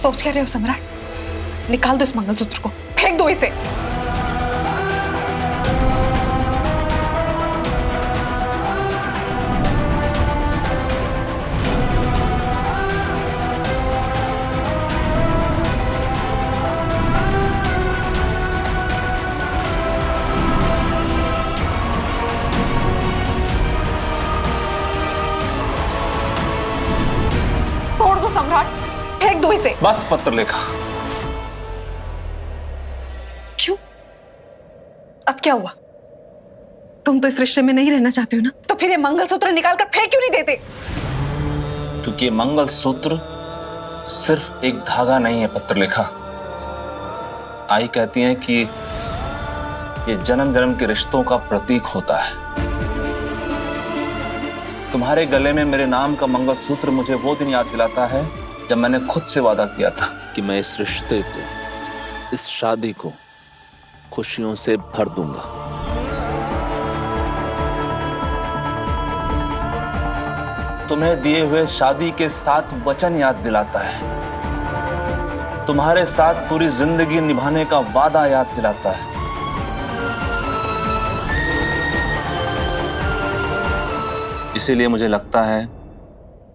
सोच क्या रहे हो सम्राट? निकाल दो इस मंगलसूत्र को, फेंक दो इसे। तोड़ दो सम्राट, फेंक दो इसे। बस पत्रलेखा। क्यों? अब क्या हुआ? तुम तो इस रिश्ते में नहीं रहना चाहते हो ना? तो फिर ये मंगलसूत्र निकाल कर फेंक क्यों नहीं देते? क्योंकि ये मंगलसूत्र सिर्फ एक धागा नहीं है पत्रलेखा। आई कहती हैं कि ये जन्म जन्म के रिश्तों का प्रतीक होता है। तुम्हारे गले में मेरे नाम का मंगलसूत्र मुझे वो दिन याद दिलाता है जब मैंने खुद से वादा किया था कि मैं इस रिश्ते को, इस शादी को खुशियों से भर दूंगा। तुम्हें दिए हुए शादी के 7 वचन याद दिलाता है। तुम्हारे साथ पूरी जिंदगी निभाने का वादा याद दिलाता है। इसीलिए मुझे लगता है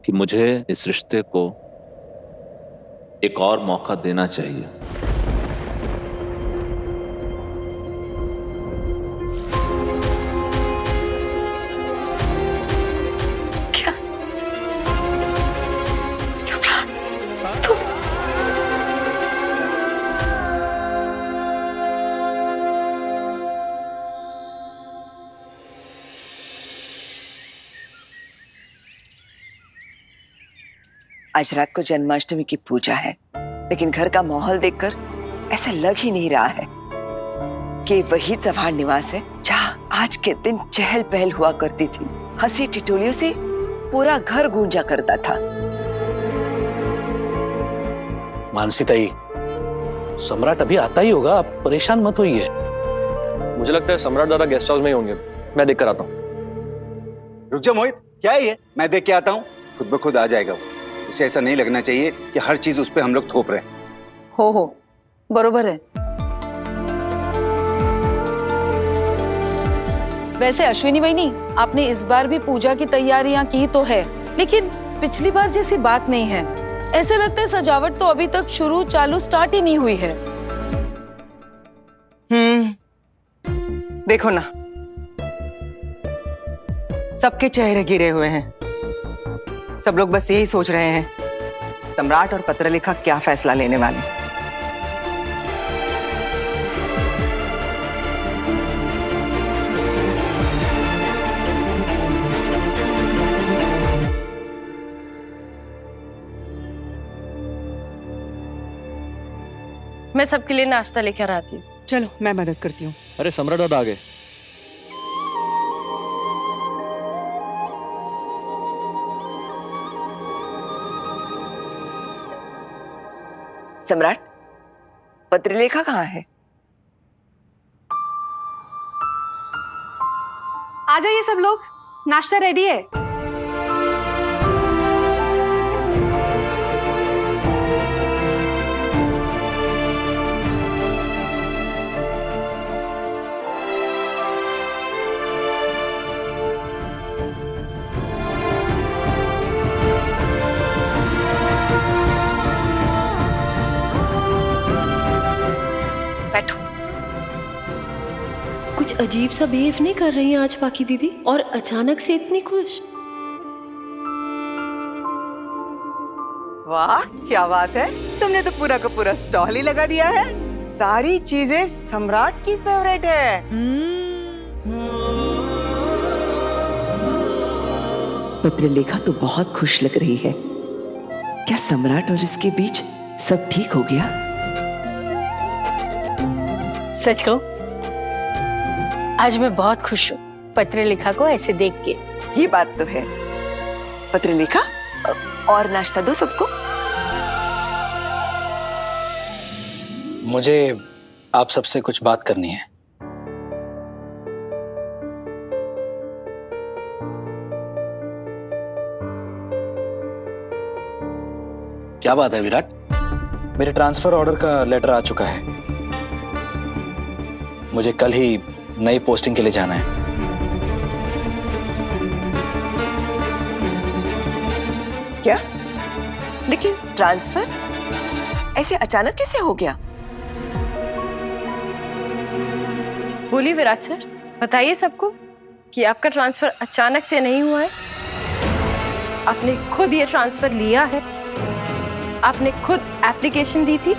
कि मुझे इस रिश्ते को एक और मौका देना चाहिए। क्या? सम्राट, तुम? आज रात को जन्माष्टमी की पूजा है, लेकिन घर का माहौल देखकर ऐसा लग ही नहीं रहा है कि वही चव्हाण निवास है जहाँ आज के दिन चहल पहल हुआ करती थी। हंसी टिटोलियों से पूरा घर गूंजा करता था। मानसी ताई, सम्राट अभी आता ही होगा, आप परेशान मत होइए। मुझे लगता है सम्राट दादा गेस्ट हाउस में ही होंगे, मैं देख कर आता हूँ। रुक जा मोहित, क्या है ये? मैं देख के आता हूँ, खुद ब खुद आ जाएगा वो। उसे ऐसा नहीं लगना चाहिए कि हर चीज उस पे हम लोग थोप रहे हैं। हो बरोबर है। वैसे अश्विनी वहिनी, आपने इस बार भी पूजा की तैयारियां की तो है, लेकिन पिछली बार जैसी बात नहीं है। ऐसे लगता है सजावट तो अभी तक स्टार्ट ही नहीं हुई है। देखो ना, सबके चेहरे गिरे हुए हैं। सब लोग बस यही सोच रहे हैं सम्राट और पत्रलेखा क्या फैसला लेने वाले। मैं सबके लिए नाश्ता लेकर आती हूँ। चलो मैं मदद करती हूँ। अरे सम्राट दादा आ गए। सम्राट, पत्रलेखा कहाँ है? आ जाइए सब लोग, नाश्ता रेडी है। बैठो। कुछ अजीब सा बिहेव नहीं कर रही हैं आज बाकी दीदी, और अचानक से इतनी खुश। वाह क्या बात है, तुमने तो पूरा का पूरा स्टॉल ही लगा दिया है। सारी चीजें सम्राट की फेवरेट है। पत्रलेखा तो बहुत खुश लग रही है। क्या सम्राट और इसके बीच सब ठीक हो गया? सच कहूं, आज मैं बहुत खुश हूँ पत्रलेखा को ऐसे देख के। ये बात तो है। पत्रलेखा, और नाश्ता दो सबको। मुझे आप सबसे कुछ बात करनी है। क्या बात है विराट? मेरे ट्रांसफर ऑर्डर का लेटर आ चुका है। मुझे कल ही नई पोस्टिंग के लिए जाना है। क्या? लेकिन ट्रांसफर ऐसे अचानक कैसे हो गया? बोलिए विराट सर, बताइए सबको कि आपका ट्रांसफर अचानक से नहीं हुआ है। आपने खुद ये ट्रांसफर लिया है, आपने खुद एप्लीकेशन दी थी।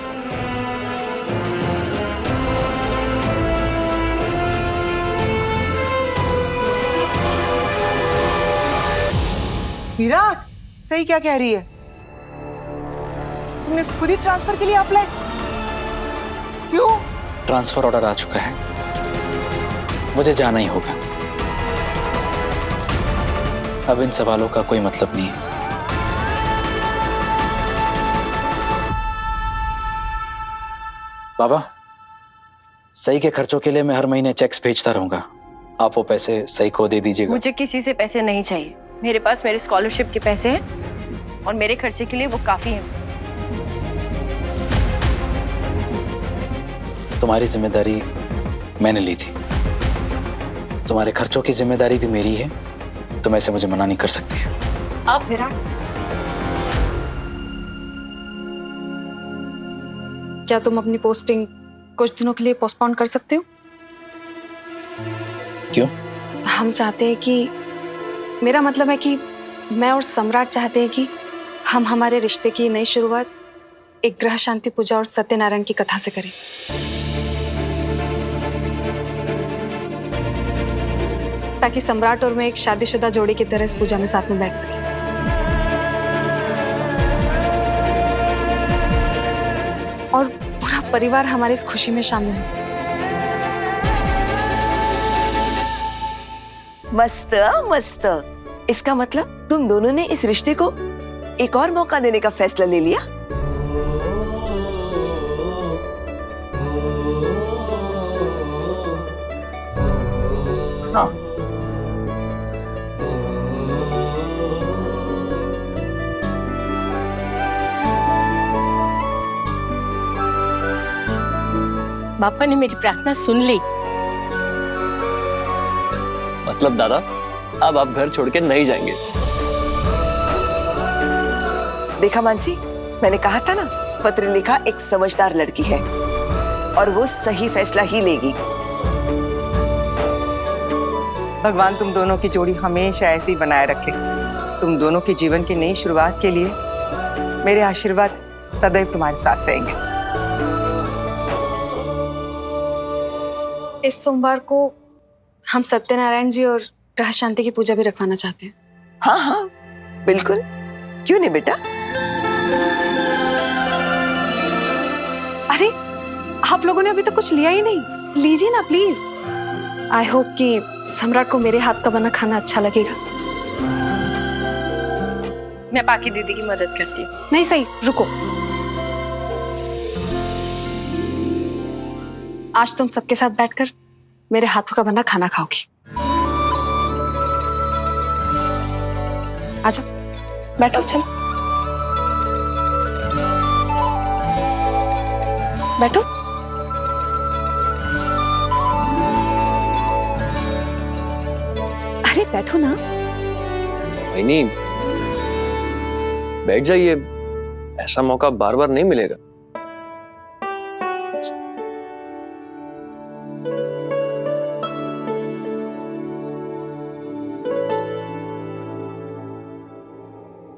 विराट, सही क्या कह रही है? तुमने खुद ही ट्रांसफर के लिए अप्लाई? क्यों? ट्रांसफर ऑर्डर आ चुका है, मुझे जाना ही होगा। अब इन सवालों का कोई मतलब नहीं है। बाबा, सही के खर्चों के लिए मैं हर महीने चेक्स भेजता रहूंगा। आप वो पैसे सही को दे दीजिएगा। मुझे किसी से पैसे नहीं चाहिए। मेरे पास मेरे स्कॉलरशिप के पैसे हैं और मेरे खर्चे के लिए वो काफी हैं। तुम्हारी जिम्मेदारी मैंने ली थी, तुम्हारे खर्चों की जिम्मेदारी भी मेरी है। तुम ऐसे मुझे मना नहीं कर सकती। आप विराट, क्या तुम अपनी पोस्टिंग कुछ दिनों के लिए पोस्टपोन कर सकते हो? क्यों? हम चाहते हैं कि, मेरा मतलब है कि मैं और सम्राट चाहते हैं कि हम हमारे रिश्ते की नई शुरुआत एक ग्रह शांति पूजा और सत्यनारायण की कथा से करें। ताकि सम्राट और मैं एक शादीशुदा जोड़ी की तरह इस पूजा में साथ में बैठ सके। और पूरा परिवार हमारी इस खुशी में शामिल हो। मस्त मस्त। इसका मतलब तुम दोनों ने इस रिश्ते को एक और मौका देने का फैसला ले लिया। हाँ। बापा ने मेरी प्रार्थना सुन ली। मतलब दादा, अब आप घर छोड़ के नहीं जाएंगे? देखा मानसी, मैंने कहा था ना, पत्रलेखा एक समझदार लड़की है और वो सही फैसला ही लेगी। भगवान तुम दोनों की जोड़ी हमेशा ऐसी ही बनाए रखे। तुम दोनों के जीवन की नई शुरुआत के लिए मेरे आशीर्वाद सदैव तुम्हारे साथ रहेंगे। इस सोमवार को हम सत्यनारायण जी और ग्रह शांति की पूजा भी रखवाना चाहते हैं। हाँ हाँ बिल्कुल, क्यों नहीं बेटा। अरे आप लोगों ने अभी तक कुछ लिया ही नहीं, लीजिए ना प्लीज। आई होप कि सम्राट को मेरे हाथ का बना खाना अच्छा लगेगा। मैं बाकी दीदी की मदद करती हूँ। नहीं सही, रुको। आज तुम सबके साथ बैठकर मेरे हाथों का बना खाना खाओगी। आजा, बैठो, चलो बैठो। अरे बैठो ना। नहीं, बैठ जाइए, ऐसा मौका बार बार नहीं मिलेगा।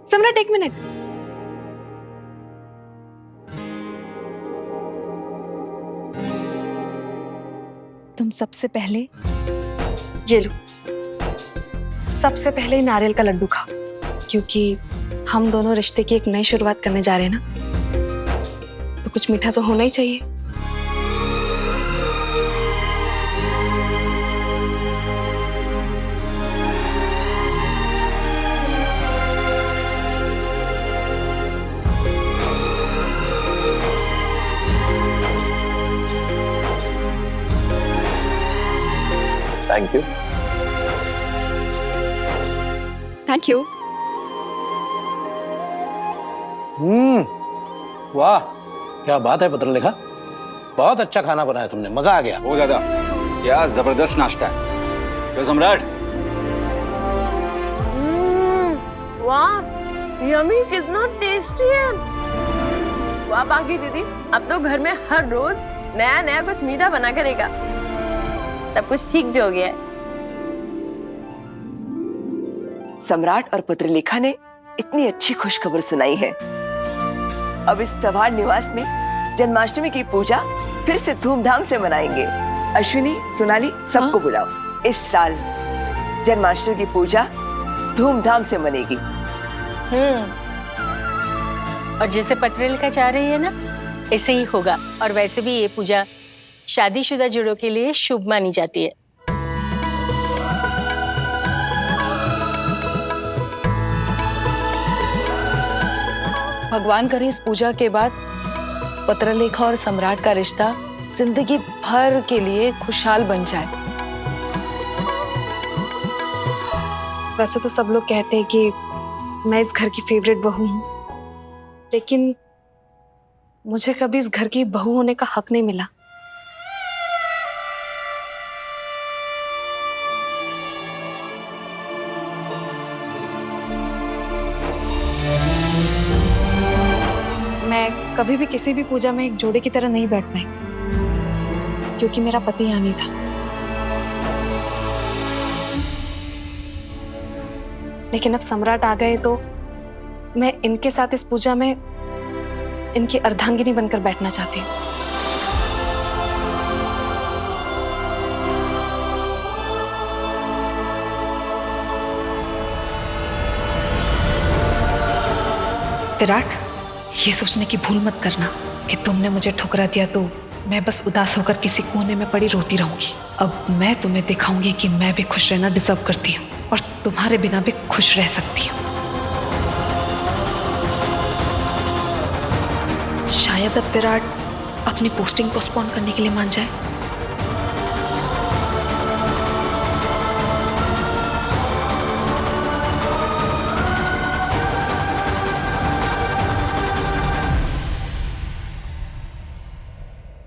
सम्राट, एक मिनट। तुम सबसे पहले ये लो, सबसे पहले नारियल का लड्डू खाओ, क्योंकि हम दोनों रिश्ते की एक नई शुरुआत करने जा रहे हैं ना, तो कुछ मीठा तो होना ही चाहिए। Thank you. Thank you. वाह, क्या बात है पत्रलेखा, बहुत अच्छा खाना बनाया तुमने, मजा आ गया। ओ दादा, क्या जबरदस्त नाश्ता है। क्यों सम्राट? वाह, यम्मी, कितना टेस्टी है। वाह बाकी दीदी, अब तो घर में हर रोज नया नया कुछ मीठा बना करेगा। सब कुछ ठीक जो हो गया है। सम्राट और पत्रलेखा ने इतनी अच्छी खुशखबर सुनाई है। अब इस सवार निवास में जन्माष्टमी की पूजा फिर से धूमधाम से मनाएंगे। अश्विनी, सोनाली, सबको बुलाओ। इस साल जन्माष्टमी की पूजा धूमधाम से मनेगी। और जैसे पत्रलेखा चाह रही है ना, ऐसे ही होगा। और वैसे भी ये पूजा शादीशुदा जोड़ों के लिए शुभ मानी जाती है। भगवान करे इस पूजा के बाद पत्रलेखा और सम्राट का रिश्ता जिंदगी भर के लिए खुशहाल बन जाए। वैसे तो सब लोग कहते हैं कि मैं इस घर की फेवरेट बहू हूं, लेकिन मुझे कभी इस घर की बहू होने का हक नहीं मिला। मैं कभी भी किसी भी पूजा में एक जोड़े की तरह नहीं बैठ पाई, क्योंकि मेरा पति यहाँ नहीं था। लेकिन अब सम्राट आ गए तो मैं इनके साथ इस पूजा में इनकी अर्धांगिनी बनकर बैठना चाहती हूँ। विराट, ये सोचने की भूल मत करना कि तुमने मुझे ठुकरा दिया तो मैं बस उदास होकर किसी कोने में पड़ी रोती रहूंगी। अब मैं तुम्हें दिखाऊंगी कि मैं भी खुश रहना डिजर्व करती हूँ और तुम्हारे बिना भी खुश रह सकती हूँ। शायद अब विराट अपनी पोस्टिंग पोस्टपोन करने के लिए मान जाए।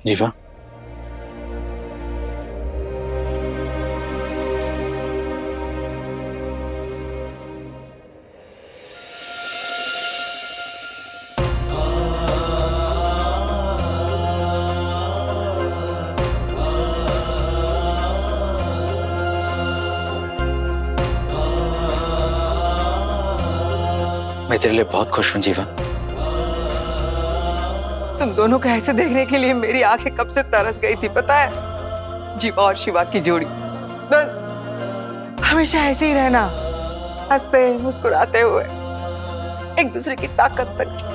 जीवा, मैं तेरे लिए बहुत खुश हूं जीवा। तुम दोनों को ऐसे देखने के लिए मेरी आंखें कब से तरस गई थी, पता है? जीवा और शिवा की जोड़ी बस हमेशा ऐसे ही रहना, हंसते मुस्कुराते हुए एक दूसरे की ताकत बन जाए।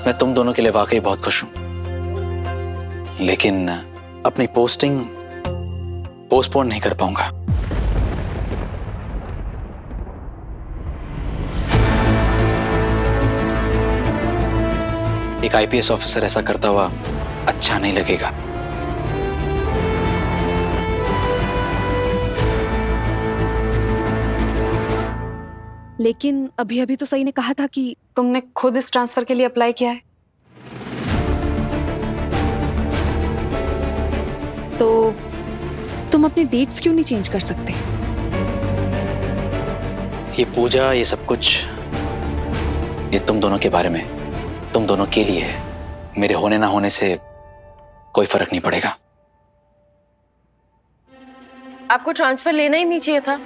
मैं तुम दोनों के लिए वाकई बहुत खुश हूं, लेकिन अपनी पोस्टिंग पोस्टपोन नहीं कर पाऊंगा। एक आईपीएस ऑफिसर ऐसा करता हुआ अच्छा नहीं लगेगा। लेकिन अभी अभी तो सही ने कहा था कि तुमने खुद इस ट्रांसफर के लिए अप्लाई किया है, तो तुम अपनी डेट्स क्यों नहीं चेंज कर सकते? ये पूजा, ये सब कुछ, ये तुम दोनों के बारे में, तुम दोनों के लिए है। मेरे होने ना होने से कोई फर्क नहीं पड़ेगा। आपको ट्रांसफर लेना ही नहीं चाहिए था।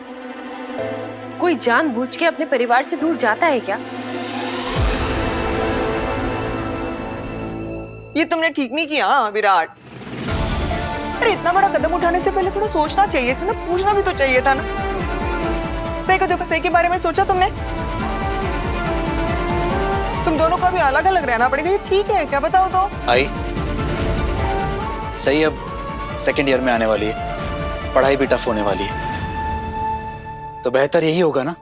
कोई जानबूझ के अपने परिवार से दूर जाता है क्या? ये तुमने ठीक नहीं किया विराट। अरे इतना बड़ा कदम उठाने से पहले थोड़ा सोचना चाहिए था ना, पूछना भी तो चाहिए था ना। सही को देखो, सही के बारे में सोचा तुमने? तुम दोनों को अभी अलग अलग रहना पड़ेगा, ये ठीक है क्या? बताओ तो। आई सही अब सेकंड ईयर में आने वाली है, पढ़ाई भी टफ होने वाली है, तो बेहतर यही होगा ना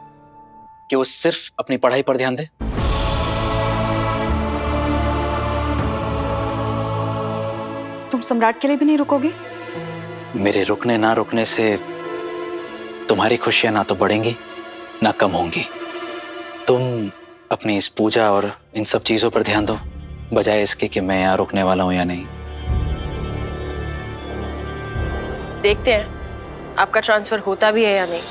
कि वो सिर्फ अपनी पढ़ाई पर ध्यान दे। तुम सम्राट के लिए भी नहीं रुकोगे? मेरे रुकने ना रुकने से तुम्हारी खुशियां ना तो बढ़ेंगी ना कम होंगी। तुम अपनी इस पूजा और इन सब चीजों पर ध्यान दो, बजाय इसके कि मैं यहाँ रुकने वाला हूं या नहीं। देखते हैं आपका ट्रांसफर होता भी है या नहीं।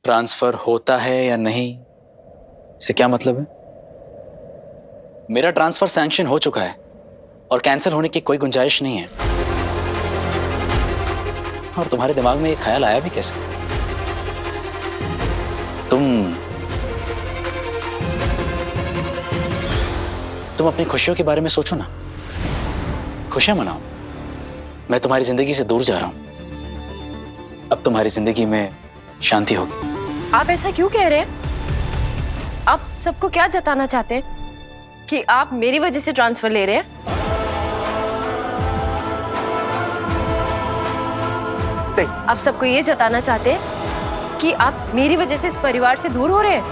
ट्रांसफर होता है या नहीं, इससे क्या मतलब है? मेरा ट्रांसफर सैंक्शन हो चुका है और कैंसिल होने की कोई गुंजाइश नहीं है। और तुम्हारे दिमाग में ये ख्याल आया भी कैसे? तुम अपनी खुशियों के बारे में सोचो ना, खुशियां मनाओ। मैं तुम्हारी जिंदगी से दूर जा रहा हूं, अब तुम्हारी जिंदगी में शांति होगी। आप ऐसा क्यों कह रहे हैं? आप सबको क्या जताना चाहते हैं कि आप मेरी वजह से ट्रांसफर ले रहे हैं? सही। आप सबको ये जताना चाहते हैं कि आप मेरी वजह से इस परिवार से दूर हो रहे हैं?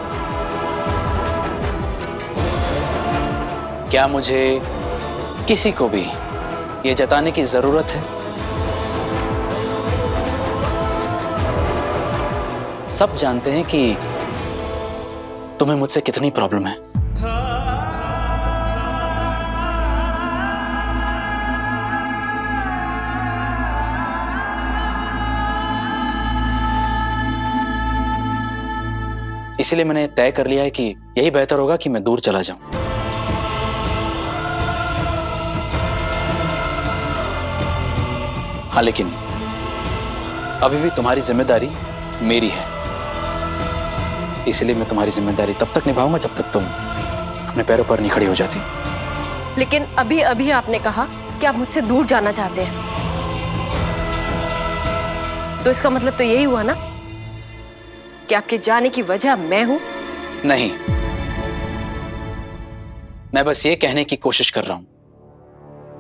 क्या मुझे किसी को भी ये जताने की जरूरत है? सब जानते हैं कि तुम्हें मुझसे कितनी प्रॉब्लम है। इसीलिए मैंने तय कर लिया है कि यही बेहतर होगा कि मैं दूर चला जाऊं। हाँ, लेकिन अभी भी तुम्हारी जिम्मेदारी मेरी है, इसलिए मैं तुम्हारी जिम्मेदारी तब तक निभाऊंगा जब तक तुम अपने पैरों पर नहीं खड़ी हो जाती। लेकिन अभी अभी आपने कहा कि आप मुझसे दूर जाना चाहते हैं, तो इसका मतलब तो यही हुआ ना कि आपके जाने की वजह मैं हूं? नहीं, मैं बस ये कहने की कोशिश कर रहा हूं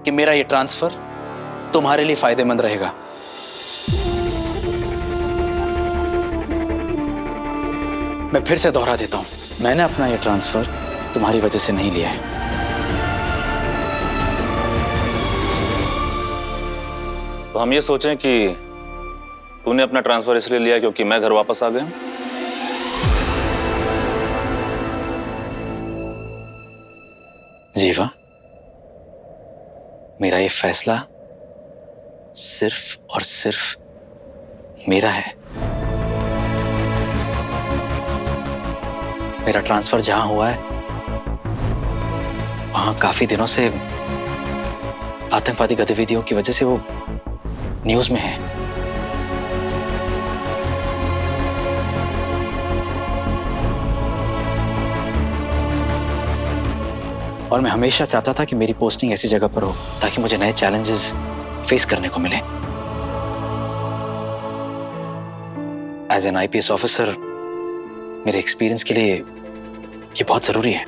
कि मेरा ये ट्रांसफर तुम्हारे लिए फायदेमंद रहेगा। मैं फिर से दोहरा देता हूं, मैंने अपना ये ट्रांसफर तुम्हारी वजह से नहीं लिया है। तो हम ये सोचें कि तूने अपना ट्रांसफर इसलिए लिया क्योंकि मैं घर वापस आ गया। जीवा, मेरा ये फैसला सिर्फ और सिर्फ मेरा है। मेरा ट्रांसफर जहां हुआ है वहां काफी दिनों से आतंकवादी गतिविधियों की वजह से वो न्यूज में है। और मैं हमेशा चाहता था कि मेरी पोस्टिंग ऐसी जगह पर हो ताकि मुझे नए चैलेंजेस फेस करने को मिले। एज एन आईपीएस ऑफिसर मेरे एक्सपीरियंस के लिए ये बहुत जरूरी है,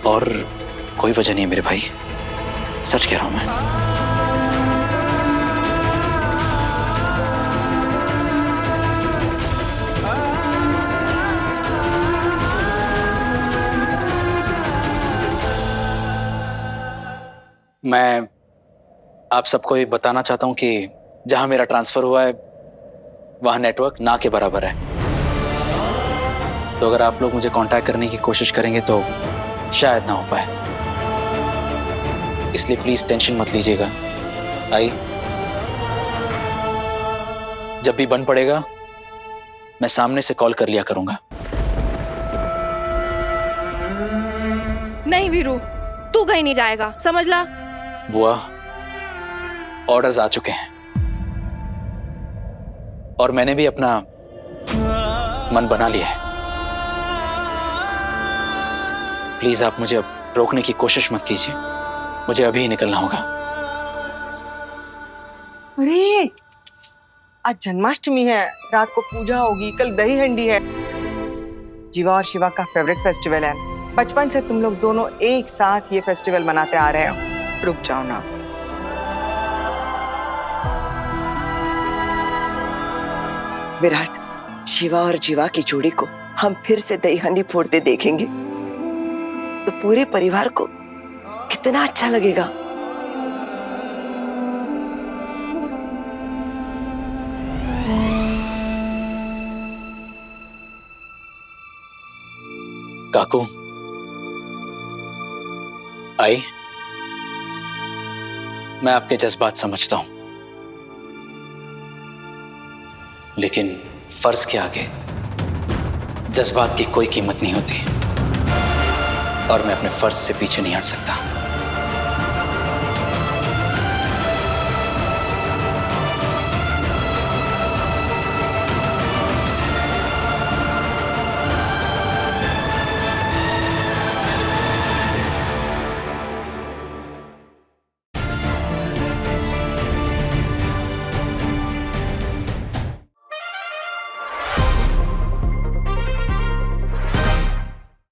और कोई वजह नहीं है मेरे भाई, सच कह रहा हूं मैं। मैं आप सबको ये बताना चाहता हूं कि जहां मेरा ट्रांसफर हुआ है वहां नेटवर्क ना के बराबर है। तो अगर आप लोग मुझे कांटेक्ट करने की कोशिश करेंगे तो शायद ना हो पाए, इसलिए प्लीज टेंशन मत लीजिएगा। आई, जब भी बन पड़ेगा मैं सामने से कॉल कर लिया करूंगा। नहीं वीरू, तू कहीं नहीं जाएगा, समझ ला। बुआ, ऑर्डर्स आ चुके हैं और मैंने भी अपना मन बना लिया है। प्लीज आप मुझे अब रोकने की कोशिश मत कीजिए, मुझे अभी ही निकलना होगा। अरे आज जन्माष्टमी है, रात को पूजा होगी, कल दही हंडी है। जीवा और शिवा का फेवरेट फेस्टिवल है। बचपन से तुम लोग दोनों एक साथ ये फेस्टिवल मनाते आ रहे हो। रुक जाओ ना। विराट, शिवा और जीवा की जोड़ी को हम फिर से दही हांडी फोड़ते देखेंगे तो पूरे परिवार को कितना अच्छा लगेगा। काकू, आई, मैं आपके जज्बात समझता हूं, लेकिन फर्ज के आगे जज्बात की कोई कीमत नहीं होती और मैं अपने फर्ज से पीछे नहीं हट सकता।